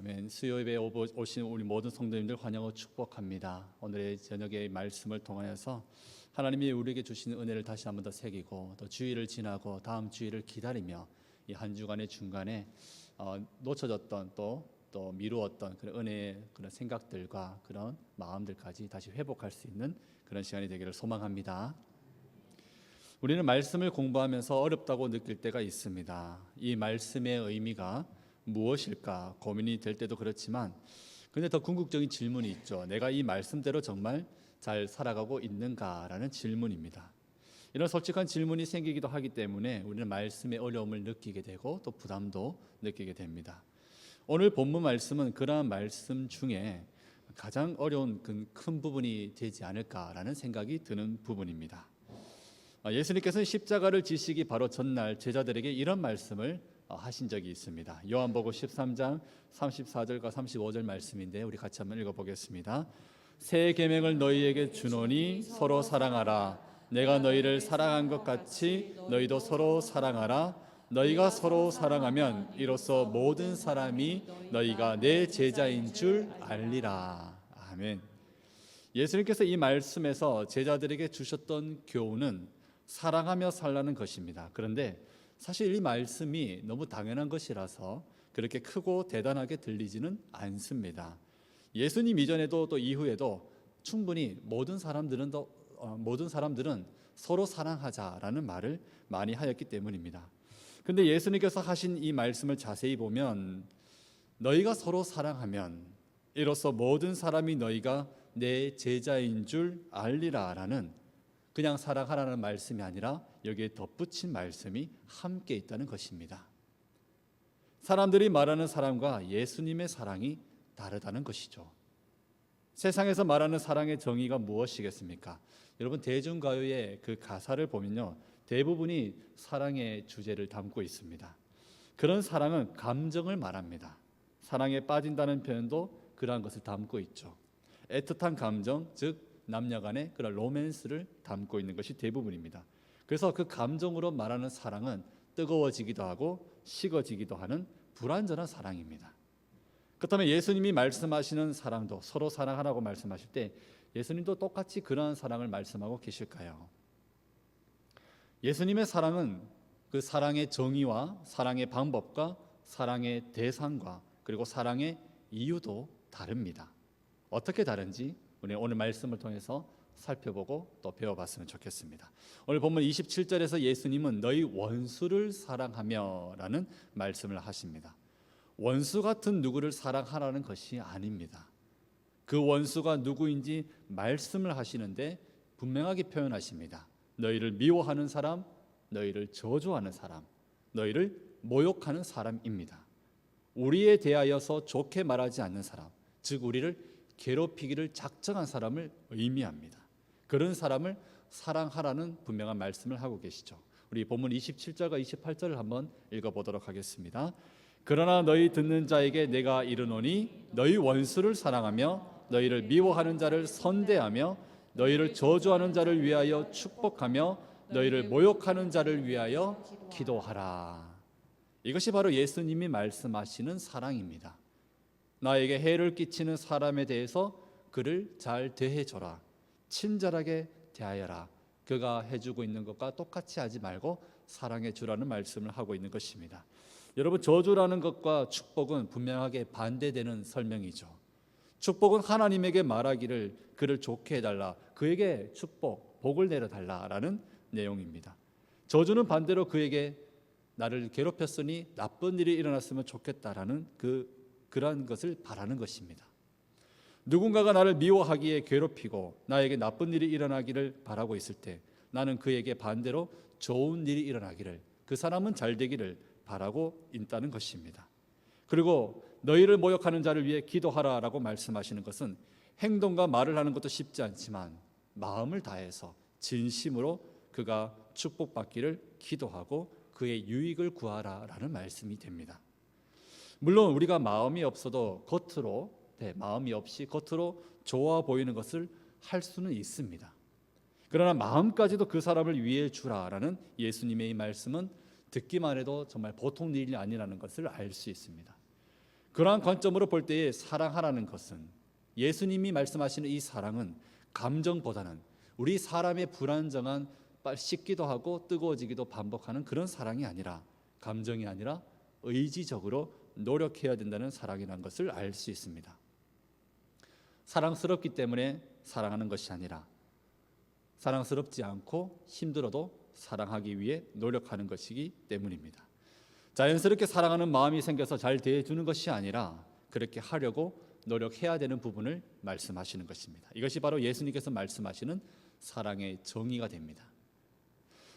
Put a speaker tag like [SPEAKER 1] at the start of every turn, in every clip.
[SPEAKER 1] 아멘. 수요예배에 오신 우리 모든 성도님들 환영하고 축복합니다. 오늘의 저녁의 말씀을 통하여서 하나님이 우리에게 주시는 은혜를 다시 한번 더 새기고 또 주일을 지나고 다음 주일을 기다리며 이 한 주간의 중간에 놓쳐졌던 또 미루었던 그런 은혜의 그런 생각들과 그런 마음들까지 다시 회복할 수 있는 그런 시간이 되기를 소망합니다. 우리는 말씀을 공부하면서 어렵다고 느낄 때가 있습니다. 이 말씀의 의미가 무엇일까 고민이 될 때도 그렇지만, 근데 더 궁극적인 질문이 있죠. 내가 이 말씀대로 정말 잘 살아가고 있는가라는 질문입니다. 이런 솔직한 질문이 생기기도 하기 때문에 우리는 말씀의 어려움을 느끼게 되고 또 부담도 느끼게 됩니다. 오늘 본문 말씀은 그러한 말씀 중에 가장 어려운 큰 부분이 되지 않을까라는 생각이 드는 부분입니다. 예수님께서는 십자가를 지시기 바로 전날 제자들에게 이런 말씀을 하신 적이 있습니다. 요한복음 13장 34절과 35절 말씀인데 우리 같이 한번 읽어보겠습니다. 새 계명을 너희에게 주노니 서로 사랑하라. 내가 너희를 사랑한 것 같이 너희도 서로 사랑하라. 너희가 서로 사랑하면 이로써 모든 사람이 너희가 내 제자인 줄 알리라. 아멘. 예수님께서 이 말씀에서 제자들에게 주셨던 교훈은 사랑하며 살라는 것입니다. 그런데 사실 이 말씀이 너무 당연한 것이라서 그렇게 크고 대단하게 들리지는 않습니다. 예수님 이전에도 또 이후에도 충분히 모든 사람들은 서로 사랑하자라는 말을 많이 하였기 때문입니다. 그런데 예수님께서 하신 이 말씀을 자세히 보면 너희가 서로 사랑하면 이로써 모든 사람이 너희가 내 제자인 줄 알리라라는 그냥 사랑하라는 말씀이 아니라 여기에 덧붙인 말씀이 함께 있다는 것입니다. 사람들이 말하는 사랑과 예수님의 사랑이 다르다는 것이죠. 세상에서 말하는 사랑의 정의가 무엇이겠습니까? 여러분, 대중가요의 그 가사를 보면요, 대부분이 사랑의 주제를 담고 있습니다. 그런 사랑은 감정을 말합니다. 사랑에 빠진다는 표현도 그러한 것을 담고 있죠. 애틋한 감정, 즉 남녀 간의 그런 로맨스를 담고 있는 것이 대부분입니다. 그래서 그 감정으로 말하는 사랑은 뜨거워지기도 하고 식어지기도 하는 불완전한 사랑입니다. 그렇다면 예수님이 말씀하시는 사랑도 서로 사랑하라고 말씀하실 때 예수님도 똑같이 그러한 사랑을 말씀하고 계실까요? 예수님의 사랑은 그 사랑의 정의와 사랑의 방법과 사랑의 대상과 그리고 사랑의 이유도 다릅니다. 어떻게 다른지 우리 오늘 말씀을 통해서 살펴보고 또 배워봤으면 좋겠습니다. 오늘 본문 27절에서 예수님은 너희 원수를 사랑하며 라는 말씀을 하십니다. 원수 같은 누구를 사랑하라는 것이 아닙니다. 그 원수가 누구인지 말씀을 하시는데 분명하게 표현하십니다. 너희를 미워하는 사람, 너희를 저주하는 사람, 너희를 모욕하는 사람입니다. 우리에 대하여서 좋게 말하지 않는 사람, 즉 우리를 괴롭히기를 작정한 사람을 의미합니다. 그런 사람을 사랑하라는 분명한 말씀을 하고 계시죠. 우리 본문 27절과 28절을 한번 읽어보도록 하겠습니다. 그러나 너희 듣는 자에게 내가 이르노니 너희 원수를 사랑하며 너희를 미워하는 자를 선대하며 너희를 저주하는 자를 위하여 축복하며 너희를 모욕하는 자를 위하여 기도하라. 이것이 바로 예수님이 말씀하시는 사랑입니다. 나에게 해를 끼치는 사람에 대해서 그를 잘 대해줘라. 친절하게 대하여라. 그가 해주고 있는 것과 똑같이 하지 말고 사랑해 주라는 말씀을 하고 있는 것입니다. 여러분, 저주라는 것과 축복은 분명하게 반대되는 설명이죠. 축복은 하나님에게 말하기를 그를 좋게 해달라, 그에게 축복, 복을 내려달라라는 내용입니다. 저주는 반대로 그에게 나를 괴롭혔으니 나쁜 일이 일어났으면 좋겠다라는 그러한 것을 바라는 것입니다. 누군가가 나를 미워하기에 괴롭히고 나에게 나쁜 일이 일어나기를 바라고 있을 때 나는 그에게 반대로 좋은 일이 일어나기를, 그 사람은 잘 되기를 바라고 있다는 것입니다. 그리고 너희를 모욕하는 자를 위해 기도하라라고 말씀하시는 것은 행동과 말을 하는 것도 쉽지 않지만 마음을 다해서 진심으로 그가 축복받기를 기도하고 그의 유익을 구하라라는 말씀이 됩니다. 물론 우리가 마음이 없어도 마음이 없이 겉으로 좋아 보이는 것을 할 수는 있습니다. 그러나 마음까지도 그 사람을 위해 주라라는 예수님의 이 말씀은 듣기만 해도 정말 보통 일이 아니라는 것을 알 수 있습니다. 그러한 관점으로 볼 때에 사랑하라는 것은, 예수님이 말씀하시는 이 사랑은 감정보다는 우리 사람의 불안정한 식기도 하고 뜨거워지기도 반복하는 그런 사랑이 아니라, 감정이 아니라 의지적으로 노력해야 된다는 사랑이라는 것을 알 수 있습니다. 사랑스럽기 때문에 사랑하는 것이 아니라 사랑스럽지 않고 힘들어도 사랑하기 위해 노력하는 것이기 때문입니다. 자연스럽게 사랑하는 마음이 생겨서 잘 대해주는 것이 아니라 그렇게 하려고 노력해야 되는 부분을 말씀하시는 것입니다. 이것이 바로 예수님께서 말씀하시는 사랑의 정의가 됩니다.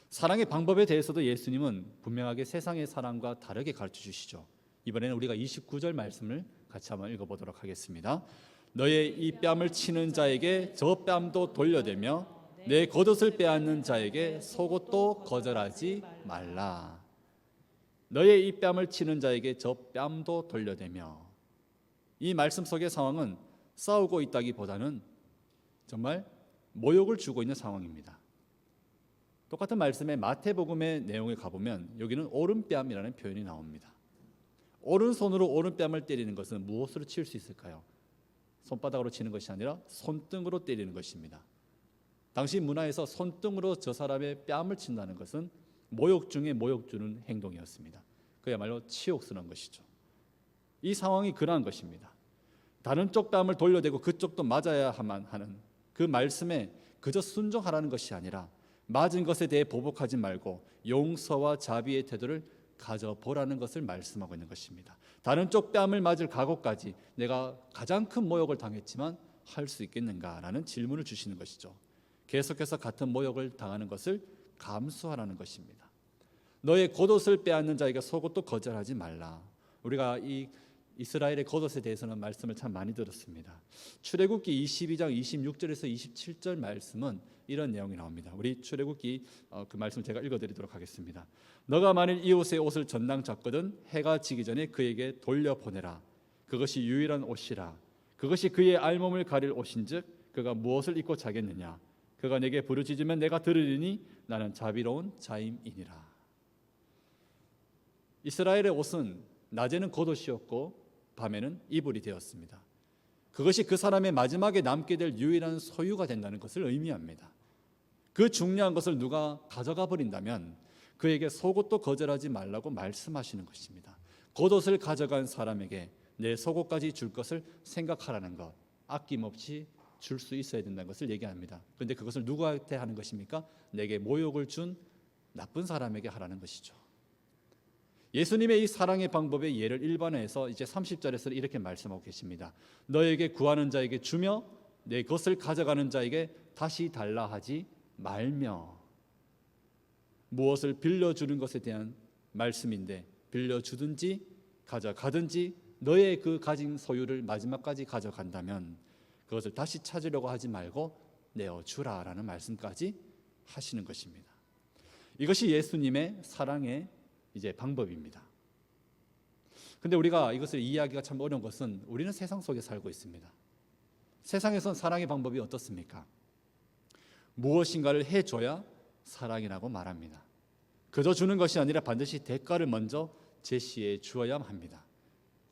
[SPEAKER 1] 사랑의 방법에 대해서도 예수님은 분명하게 세상의 사랑과 다르게 가르쳐 주시죠. 이번에는 우리가 29절 말씀을 같이 한번 읽어보도록 하겠습니다. 너의 이 뺨을 치는 자에게 저 뺨도 돌려대며 내 겉옷을 빼앗는 자에게 속옷도 거절하지 말라. 너의 이 뺨을 치는 자에게 저 뺨도 돌려대며, 이 말씀 속의 상황은 싸우고 있다기보다는 정말 모욕을 주고 있는 상황입니다. 똑같은 말씀의 마태복음의 내용에 가보면 여기는 오른뺨이라는 표현이 나옵니다. 오른손으로 오른뺨을 때리는 것은 무엇으로 칠 수 있을까요? 손바닥으로 치는 것이 아니라 손등으로 때리는 것입니다. 당시 문화에서 손등으로 저 사람의 뺨을 친다는 것은 모욕 중에 모욕 주는 행동이었습니다. 그야말로 치욕스러운 것이죠. 이 상황이 그러한 것입니다. 다른 쪽 뺨을 돌려대고 그쪽도 맞아야만 하는 그 말씀에 그저 순종하라는 것이 아니라 맞은 것에 대해 보복하지 말고 용서와 자비의 태도를 가져보라는 것을 말씀하고 있는 것입니다. 다른 쪽 뺨을 맞을 각오까지 내가 가장 큰 모욕을 당했지만 할 수 있겠는가라는 질문을 주시는 것이죠. 계속해서 같은 모욕을 당하는 것을 감수하라는 것입니다. 너의 겉옷을 빼앗는 자에게 속옷도 거절하지 말라. 우리가 이 이스라엘의 겉옷에 대해서는 말씀을 참 많이 들었습니다. 출애굽기 22장 26절에서 27절 말씀은 이런 내용이 나옵니다. 우리 출애굽기 그 말씀 제가 읽어드리도록 하겠습니다. 너가 만일 이웃의 옷을 전당 잡거든 해가 지기 전에 그에게 돌려보내라. 그것이 유일한 옷이라. 그것이 그의 알몸을 가릴 옷인즉 그가 무엇을 입고 자겠느냐. 그가 내게 부르짖으면 내가 들으리니 나는 자비로운 자임이니라. 이스라엘의 옷은 낮에는 겉옷이었고 밤에는 이불이 되었습니다. 그것이 그 사람의 마지막에 남게 될 유일한 소유가 된다는 것을 의미합니다. 그 중요한 것을 누가 가져가 버린다면 그에게 속옷도 거절하지 말라고 말씀하시는 것입니다. 겉옷을 가져간 사람에게 내 속옷까지 줄 것을 생각하라는 것, 아낌없이 줄 수 있어야 된다는 것을 얘기합니다. 그런데 그것을 누구한테 하는 것입니까? 내게 모욕을 준 나쁜 사람에게 하라는 것이죠. 예수님의 이 사랑의 방법의 예를 일반화해서 이제 30절에서 이렇게 말씀하고 계십니다. 너에게 구하는 자에게 주며 내 것을 가져가는 자에게 다시 달라 하지 말며. 무엇을 빌려주는 것에 대한 말씀인데, 빌려주든지 가져가든지 너의 그 가진 소유를 마지막까지 가져간다면 그것을 다시 찾으려고 하지 말고 내어주라라는 말씀까지 하시는 것입니다. 이것이 예수님의 사랑의 이제 방법입니다. 근데 우리가 이것을 이해하기가 참 어려운 것은 우리는 세상 속에 살고 있습니다. 세상에선 사랑의 방법이 어떻습니까? 무엇인가를 해줘야 사랑이라고 말합니다. 그저 주는 것이 아니라 반드시 대가를 먼저 제시해 주어야 합니다.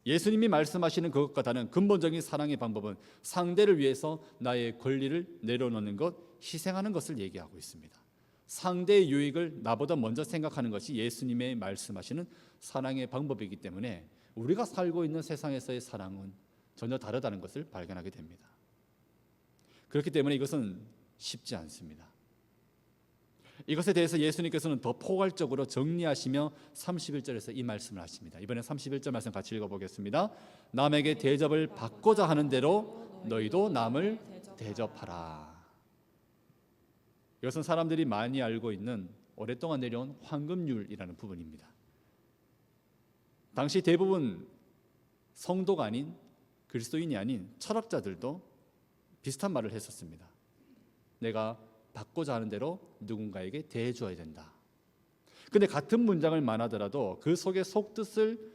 [SPEAKER 1] 예수님이 말씀하시는 그것과 다른 근본적인 사랑의 방법은 상대를 위해서 나의 권리를 내려놓는 것, 희생하는 것을 얘기하고 있습니다. 상대의 유익을 나보다 먼저 생각하는 것이 예수님의 말씀하시는 사랑의 방법이기 때문에 우리가 살고 있는 세상에서의 사랑은 전혀 다르다는 것을 발견하게 됩니다. 그렇기 때문에 이것은 쉽지 않습니다. 이것에 대해서 예수님께서는 더 포괄적으로 정리하시며 31절에서 이 말씀을 하십니다. 이번에 31절 말씀 같이 읽어보겠습니다. 남에게 대접을 받고자 하는 대로 너희도 남을 대접하라. 이것은 사람들이 많이 알고 있는 오랫동안 내려온 황금률이라는 부분입니다. 당시 대부분 성도가 아닌, 그리스도인이 아닌 철학자들도 비슷한 말을 했었습니다. 내가 받고자 하는 대로 누군가에게 대해줘야 된다. 그런데 같은 문장을 말하더라도 그 속의 속뜻을,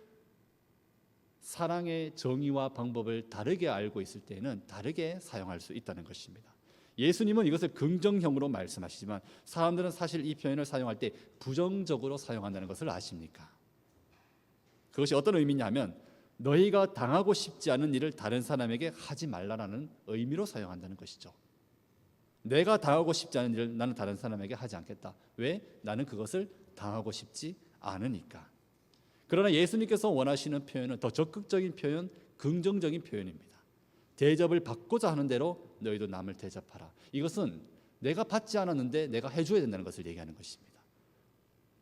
[SPEAKER 1] 사랑의 정의와 방법을 다르게 알고 있을 때에는 다르게 사용할 수 있다는 것입니다. 예수님은 이것을 긍정형으로 말씀하시지만 사람들은 사실 이 표현을 사용할 때 부정적으로 사용한다는 것을 아십니까? 그것이 어떤 의미냐면 너희가 당하고 싶지 않은 일을 다른 사람에게 하지 말라라는 의미로 사용한다는 것이죠. 내가 당하고 싶지 않은 일을 나는 다른 사람에게 하지 않겠다. 왜? 나는 그것을 당하고 싶지 않으니까. 그러나 예수님께서 원하시는 표현은 더 적극적인 표현, 긍정적인 표현입니다. 대접을 받고자 하는 대로 너희도 남을 대접하라. 이것은 내가 받지 않았는데 내가 해줘야 된다는 것을 얘기하는 것입니다.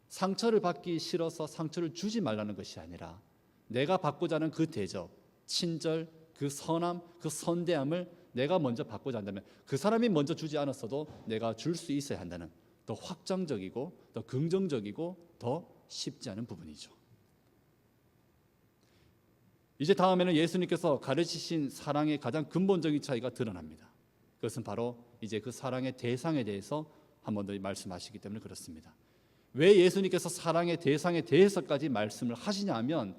[SPEAKER 1] 상처를 받기 싫어서 상처를 주지 말라는 것이 아니라 내가 받고자 하는 그 대접, 친절, 그 선함, 그 선대함을 내가 먼저 받고자 한다면 그 사람이 먼저 주지 않았어도 내가 줄 수 있어야 한다는 더 확장적이고 더 긍정적이고 더 쉽지 않은 부분이죠. 이제 다음에는 예수님께서 가르치신 사랑의 가장 근본적인 차이가 드러납니다. 그것은 바로 이제 그 사랑의 대상에 대해서 한 번 더 말씀하시기 때문에 그렇습니다. 왜 예수님께서 사랑의 대상에 대해서까지 말씀을 하시냐 하면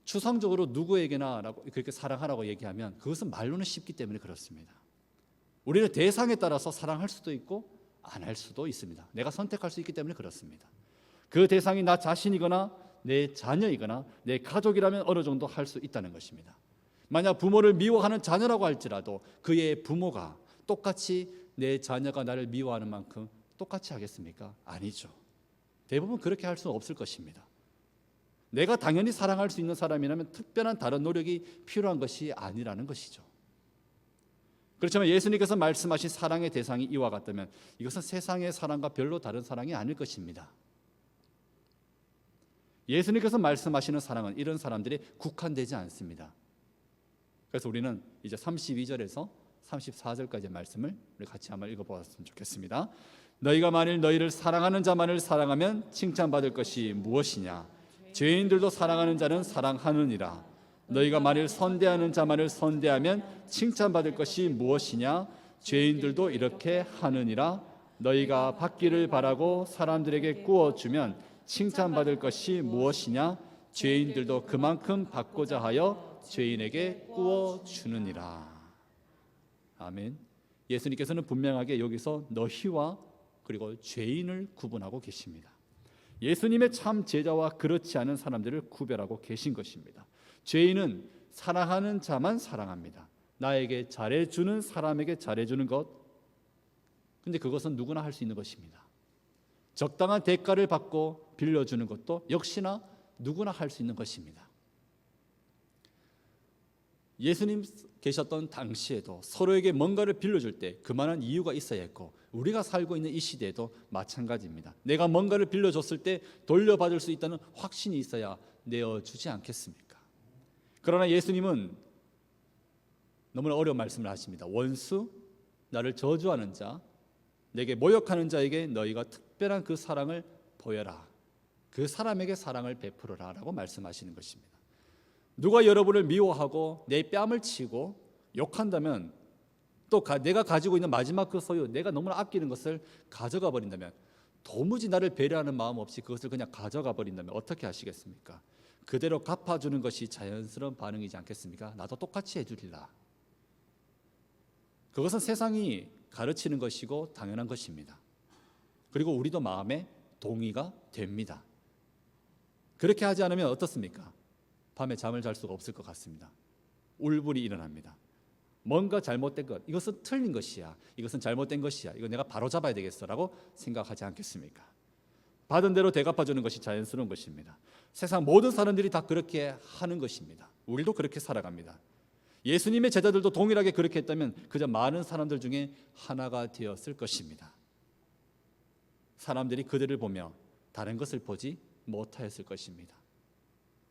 [SPEAKER 1] 추상적으로 누구에게나라고 그렇게 사랑하라고 얘기하면 그것은 말로는 쉽기 때문에 그렇습니다. 우리는 대상에 따라서 사랑할 수도 있고 안 할 수도 있습니다. 내가 선택할 수 있기 때문에 그렇습니다. 그 대상이 나 자신이거나 내 자녀이거나 내 가족이라면 어느 정도 할 수 있다는 것입니다. 만약 부모를 미워하는 자녀라고 할지라도 그의 부모가 똑같이 내 자녀가 나를 미워하는 만큼 똑같이 하겠습니까? 아니죠. 대부분 그렇게 할 수는 없을 것입니다. 내가 당연히 사랑할 수 있는 사람이라면 특별한 다른 노력이 필요한 것이 아니라는 것이죠. 그렇지만 예수님께서 말씀하신 사랑의 대상이 이와 같다면 이것은 세상의 사랑과 별로 다른 사랑이 아닐 것입니다. 예수님께서 말씀하시는 사랑은 이런 사람들이 국한되지 않습니다. 그래서 우리는 이제 32절에서 34절까지의 말씀을 우리 같이 한번 읽어보았으면 좋겠습니다. 너희가 만일 너희를 사랑하는 자만을 사랑하면 칭찬받을 것이 무엇이냐? 죄인들도 사랑하는 자는 사랑하느니라. 너희가 만일 선대하는 자만을 선대하면 칭찬받을 것이 무엇이냐? 죄인들도 이렇게 하느니라. 너희가 받기를 바라고 사람들에게 구워주면 칭찬받을 것이 무엇이냐? 죄인들도 그만큼 받고자 하여 죄인에게 구워주느니라. 아멘. 예수님께서는 분명하게 여기서 너희와 그리고 죄인을 구분하고 계십니다. 예수님의 참 제자와 그렇지 않은 사람들을 구별하고 계신 것입니다. 죄인은 사랑하는 자만 사랑합니다. 나에게 잘해주는 사람에게 잘해주는 것. 근데 그것은 누구나 할 수 있는 것입니다. 적당한 대가를 받고 빌려주는 것도 역시나 누구나 할 수 있는 것입니다. 예수님 계셨던 당시에도 서로에게 뭔가를 빌려줄 때 그만한 이유가 있어야 했고 우리가 살고 있는 이 시대에도 마찬가지입니다. 내가 뭔가를 빌려줬을 때 돌려받을 수 있다는 확신이 있어야 내어주지 않겠습니까? 그러나 예수님은 너무나 어려운 말씀을 하십니다. 원수, 나를 저주하는 자, 내게 모욕하는 자에게 너희가 특별한 그 사랑을 보여라. 그 사람에게 사랑을 베풀어라 라고 말씀하시는 것입니다. 누가 여러분을 미워하고 내 뺨을 치고 욕한다면 또 내가 가지고 있는 마지막 그 소유, 내가 너무나 아끼는 것을 가져가 버린다면 도무지 나를 배려하는 마음 없이 그것을 그냥 가져가 버린다면 어떻게 하시겠습니까? 그대로 갚아주는 것이 자연스러운 반응이지 않겠습니까? 나도 똑같이 해주리라. 그것은 세상이 가르치는 것이고 당연한 것입니다. 그리고 우리도 마음에 동의가 됩니다. 그렇게 하지 않으면 어떻습니까? 밤에 잠을 잘 수가 없을 것 같습니다. 울분이 일어납니다. 뭔가 잘못된 것, 이것은 틀린 것이야, 이것은 잘못된 것이야, 이거 내가 바로잡아야 되겠어라고 생각하지 않겠습니까? 받은 대로 대갚아주는 것이 자연스러운 것입니다. 세상 모든 사람들이 다 그렇게 하는 것입니다. 우리도 그렇게 살아갑니다. 예수님의 제자들도 동일하게 그렇게 했다면 그저 많은 사람들 중에 하나가 되었을 것입니다. 사람들이 그들을 보며 다른 것을 보지 못하였을 것입니다.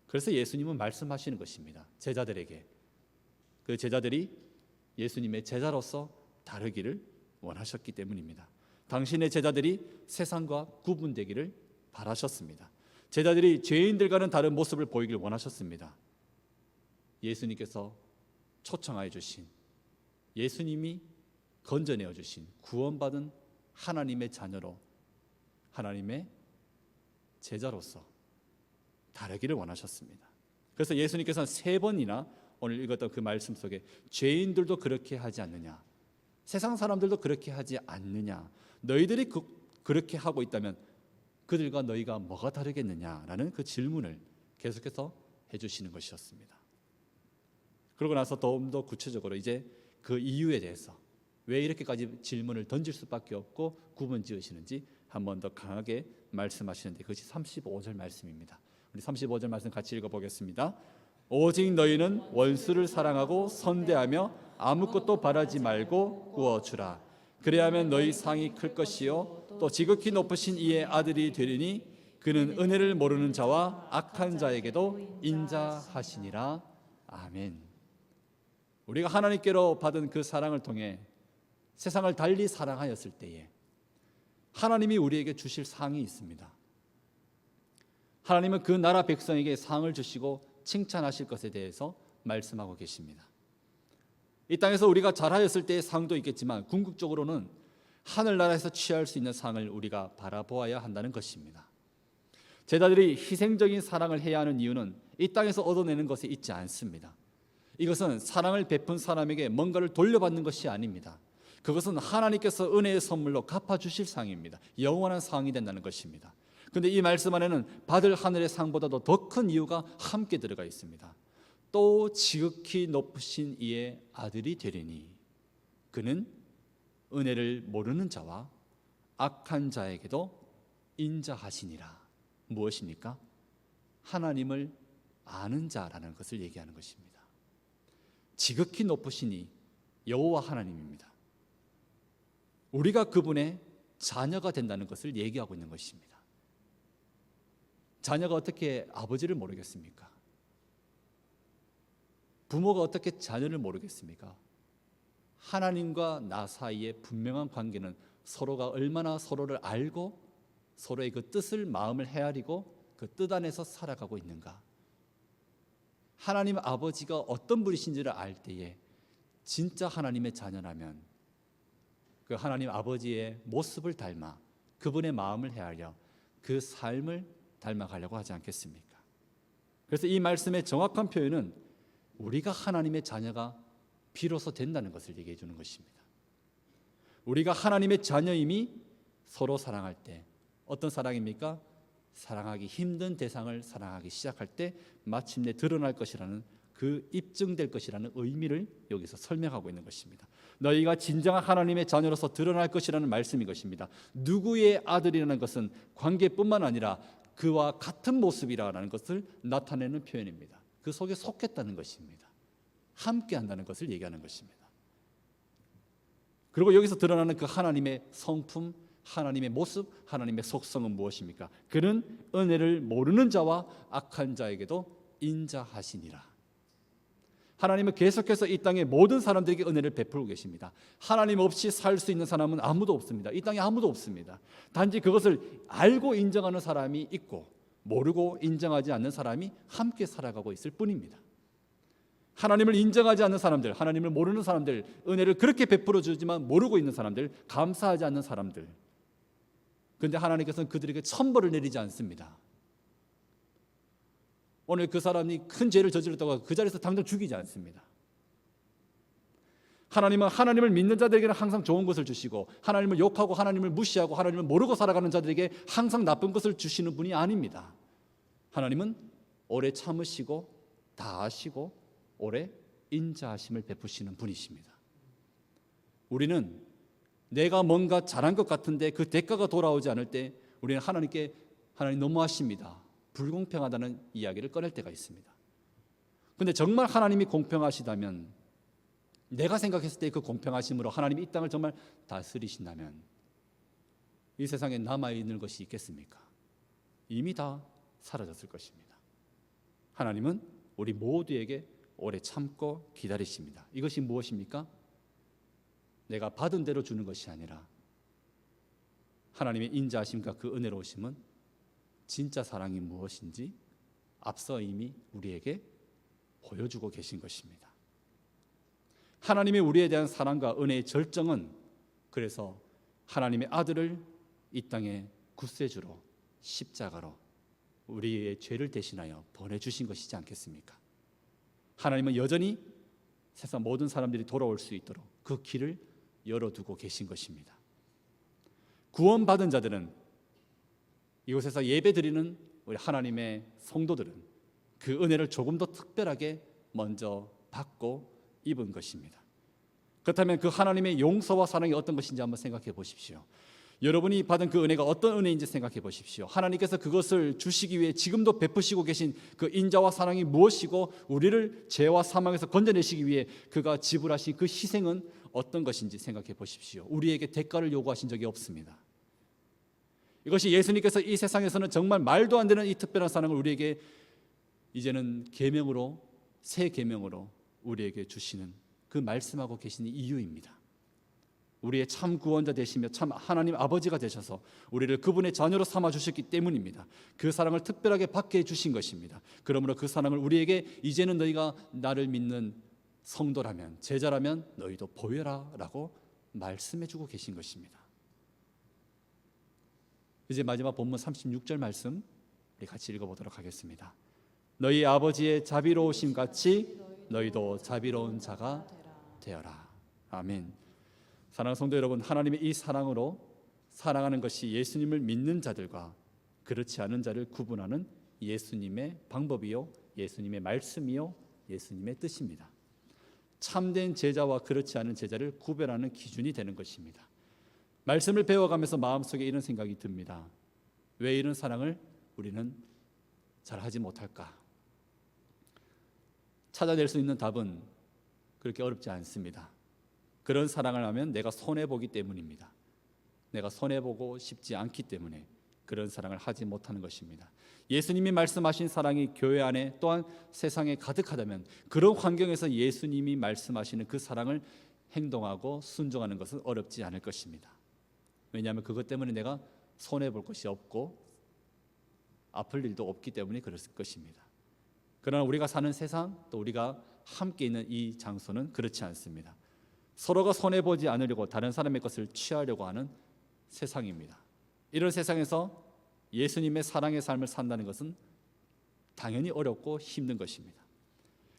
[SPEAKER 1] 그래서 예수님은 말씀하시는 것입니다. 제자들에게. 그 제자들이 예수님의 제자로서 다르기를 원하셨기 때문입니다. 당신의 제자들이 세상과 구분되기를 바라셨습니다. 제자들이 죄인들과는 다른 모습을 보이길 원하셨습니다. 예수님께서 초청하여 주신, 예수님이 건져내어 주신 구원받은 하나님의 자녀로, 하나님의 제자로서 다르기를 원하셨습니다. 그래서 예수님께서는 3번이나 오늘 읽었던 그 말씀 속에 죄인들도 그렇게 하지 않느냐, 세상 사람들도 그렇게 하지 않느냐, 너희들이 그렇게 하고 있다면 그들과 너희가 뭐가 다르겠느냐라는 그 질문을 계속해서 해주시는 것이었습니다. 그러고 나서 좀 더 구체적으로 이제 그 이유에 대해서 왜 이렇게까지 질문을 던질 수밖에 없고 구분 지으시는지 한 번 더 강하게 말씀하시는데, 그것이 35절 말씀입니다. 우리 35절 말씀 같이 읽어보겠습니다. 오직 너희는 원수를 사랑하고 선대하며 아무것도 바라지 말고 구워주라. 그래야면 너희 상이 클 것이요 또 지극히 높으신 이의 아들이 되리니 그는 은혜를 모르는 자와 악한 자에게도 인자하시니라. 아멘. 우리가 하나님께로 받은 그 사랑을 통해 세상을 달리 사랑하였을 때에 하나님이 우리에게 주실 상이 있습니다. 하나님은 그 나라 백성에게 상을 주시고 칭찬하실 것에 대해서 말씀하고 계십니다. 이 땅에서 우리가 잘하였을 때의 상도 있겠지만 궁극적으로는 하늘나라에서 취할 수 있는 상을 우리가 바라보아야 한다는 것입니다. 제자들이 희생적인 사랑을 해야 하는 이유는 이 땅에서 얻어내는 것에 있지 않습니다. 이것은 사랑을 베푼 사람에게 뭔가를 돌려받는 것이 아닙니다. 그것은 하나님께서 은혜의 선물로 갚아주실 상입니다. 영원한 상이 된다는 것입니다. 그런데 이 말씀 안에는 받을 하늘의 상보다도 더 큰 이유가 함께 들어가 있습니다. 또 지극히 높으신 이의 아들이 되리니 그는 은혜를 모르는 자와 악한 자에게도 인자하시니라. 무엇입니까? 하나님을 아는 자라는 것을 얘기하는 것입니다. 지극히 높으신 이 여호와 하나님입니다. 우리가 그분의 자녀가 된다는 것을 얘기하고 있는 것입니다. 자녀가 어떻게 아버지를 모르겠습니까? 부모가 어떻게 자녀를 모르겠습니까? 하나님과 나 사이의 분명한 관계는 서로가 얼마나 서로를 알고 서로의 그 뜻을, 마음을 헤아리고 그 뜻 안에서 살아가고 있는가. 하나님 아버지가 어떤 분이신지를 알 때에 진짜 하나님의 자녀라면 그 하나님 아버지의 모습을 닮아 그분의 마음을 헤아려 그 삶을 닮아가려고 하지 않겠습니까? 그래서 이 말씀의 정확한 표현은 우리가 하나님의 자녀가 비로소 된다는 것을 얘기해 주는 것입니다. 우리가 하나님의 자녀임이 서로 사랑할 때 어떤 사랑입니까? 사랑하기 힘든 대상을 사랑하기 시작할 때 마침내 드러날 것이라는, 그 입증될 것이라는 의미를 여기서 설명하고 있는 것입니다. 너희가 진정한 하나님의 자녀로서 드러날 것이라는 말씀인 것입니다. 누구의 아들이라는 것은 관계뿐만 아니라 그와 같은 모습이라는 것을 나타내는 표현입니다. 그 속에 속했다는 것입니다. 함께 한다는 것을 얘기하는 것입니다. 그리고 여기서 드러나는 그 하나님의 성품, 하나님의 모습, 하나님의 속성은 무엇입니까? 그는 은혜를 모르는 자와 악한 자에게도 인자하시니라. 하나님은 계속해서 이 땅의 모든 사람들에게 은혜를 베풀고 계십니다. 하나님 없이 살 수 있는 사람은 아무도 없습니다. 이 땅에 아무도 없습니다. 단지 그것을 알고 인정하는 사람이 있고 모르고 인정하지 않는 사람이 함께 살아가고 있을 뿐입니다. 하나님을 인정하지 않는 사람들, 하나님을 모르는 사람들, 은혜를 그렇게 베풀어 주지만 모르고 있는 사람들, 감사하지 않는 사람들, 그런데 하나님께서는 그들에게 천벌을 내리지 않습니다. 오늘 그 사람이 큰 죄를 저질렀다고 그 자리에서 당장 죽이지 않습니다. 하나님은 하나님을 믿는 자들에게는 항상 좋은 것을 주시고, 하나님을 욕하고 하나님을 무시하고 하나님을 모르고 살아가는 자들에게 항상 나쁜 것을 주시는 분이 아닙니다. 하나님은 오래 참으시고 다 아시고 오래 인자하심을 베푸시는 분이십니다. 우리는 내가 뭔가 잘한 것 같은데 그 대가가 돌아오지 않을 때 우리는 하나님께 하나님 너무하십니다, 불공평하다는 이야기를 꺼낼 때가 있습니다. 그런데 정말 하나님이 공평하시다면, 내가 생각했을 때 그 공평하심으로 하나님이 이 땅을 정말 다스리신다면 이 세상에 남아있는 것이 있겠습니까? 이미 다 사라졌을 것입니다. 하나님은 우리 모두에게 오래 참고 기다리십니다. 이것이 무엇입니까? 내가 받은 대로 주는 것이 아니라 하나님의 인자하심과 그 은혜로우심은 진짜 사랑이 무엇인지 앞서 이미 우리에게 보여주고 계신 것입니다. 하나님의 우리에 대한 사랑과 은혜의 절정은 그래서 하나님의 아들을 이 땅에 구세주로, 십자가로 우리의 죄를 대신하여 보내주신 것이지 않겠습니까? 하나님은 여전히 세상 모든 사람들이 돌아올 수 있도록 그 길을 열어두고 계신 것입니다. 구원받은 자들은, 이곳에서 예배드리는 우리 하나님의 성도들은 그 은혜를 조금 더 특별하게 먼저 받고 입은 것입니다. 그렇다면 그 하나님의 용서와 사랑이 어떤 것인지 한번 생각해 보십시오. 여러분이 받은 그 은혜가 어떤 은혜인지 생각해 보십시오. 하나님께서 그것을 주시기 위해 지금도 베푸시고 계신 그 인자와 사랑이 무엇이고 우리를 죄와 사망에서 건져내시기 위해 그가 지불하신 그 희생은 어떤 것인지 생각해 보십시오. 우리에게 대가를 요구하신 적이 없습니다. 이것이 예수님께서 이 세상에서는 정말 말도 안 되는 이 특별한 사랑을 우리에게 이제는 계명으로, 새 계명으로 우리에게 주시는 그 말씀하고 계신 이유입니다. 우리의 참 구원자 되시며 참 하나님 아버지가 되셔서 우리를 그분의 자녀로 삼아 주셨기 때문입니다. 그 사랑을 특별하게 받게 해주신 것입니다. 그러므로 그 사랑을 우리에게 이제는 너희가 나를 믿는 성도라면, 제자라면 너희도 보여라 라고 말씀해 주고 계신 것입니다. 이제 마지막 본문 36절 말씀 우리 같이 읽어보도록 하겠습니다. 너희 아버지의 자비로우심 같이 너희도 자비로운 자가 되어라. 아멘. 사랑하는 성도 여러분, 하나님의 이 사랑으로 사랑하는 것이 예수님을 믿는 자들과 그렇지 않은 자를 구분하는 예수님의 방법이요, 예수님의 말씀이요, 예수님의 뜻입니다. 참된 제자와 그렇지 않은 제자를 구별하는 기준이 되는 것입니다. 말씀을 배워가면서 마음속에 이런 생각이 듭니다. 왜 이런 사랑을 우리는 잘하지 못할까? 찾아낼 수 있는 답은 그렇게 어렵지 않습니다. 그런 사랑을 하면 내가 손해보기 때문입니다. 내가 손해보고 싶지 않기 때문에 그런 사랑을 하지 못하는 것입니다. 예수님이 말씀하신 사랑이 교회 안에 또한 세상에 가득하다면 그런 환경에서 예수님이 말씀하시는 그 사랑을 행동하고 순종하는 것은 어렵지 않을 것입니다. 왜냐하면 그것 때문에 내가 손해볼 것이 없고 아플 일도 없기 때문에 그럴 것입니다. 그러나 우리가 사는 세상, 또 우리가 함께 있는 이 장소는 그렇지 않습니다. 서로가 손해보지 않으려고 다른 사람의 것을 취하려고 하는 세상입니다. 이런 세상에서 예수님의 사랑의 삶을 산다는 것은 당연히 어렵고 힘든 것입니다.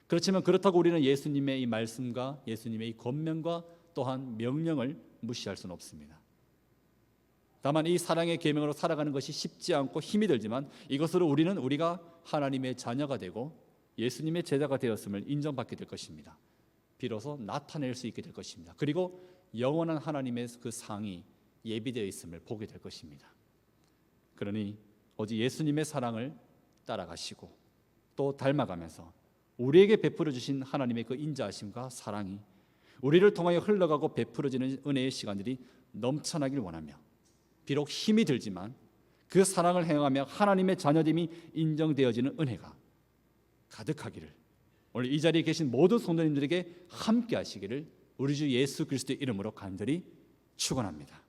[SPEAKER 1] 그렇지만 그렇다고 우리는 예수님의 이 말씀과 예수님의 이 권면과 또한 명령을 무시할 수는 없습니다. 다만 이 사랑의 계명으로 살아가는 것이 쉽지 않고 힘이 들지만 이것으로 우리는 우리가 하나님의 자녀가 되고 예수님의 제자가 되었음을 인정받게 될 것입니다. 비로소 나타낼 수 있게 될 것입니다. 그리고 영원한 하나님의 그 상이 예비되어 있음을 보게 될 것입니다. 그러니 오직 예수님의 사랑을 따라가시고 또 닮아가면서 우리에게 베풀어 주신 하나님의 그 인자하심과 사랑이 우리를 통하여 흘러가고 베풀어지는 은혜의 시간들이 넘쳐나길 원하며 비록 힘이 들지만 그 사랑을 행하며 하나님의 자녀됨이 인정되어지는 은혜가 가득하기를 오늘 이 자리에 계신 모든 성도님들에게 함께 하시기를 우리 주 예수 그리스도의 이름으로 간절히 축원합니다.